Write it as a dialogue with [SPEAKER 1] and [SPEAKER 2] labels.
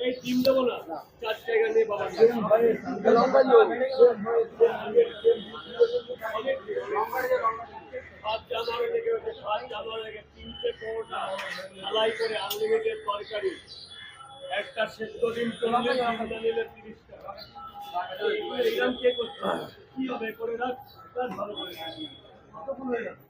[SPEAKER 1] এই টিম দেবো না, 4 জায়গা নিয়ে বাবা ঢালাই করে আনলিমিটেড তরকারি, একটা সেদ্ধ ডিম নিলে 30 টাকা। কে করতে কি হবে করে রাখ, ভালো করে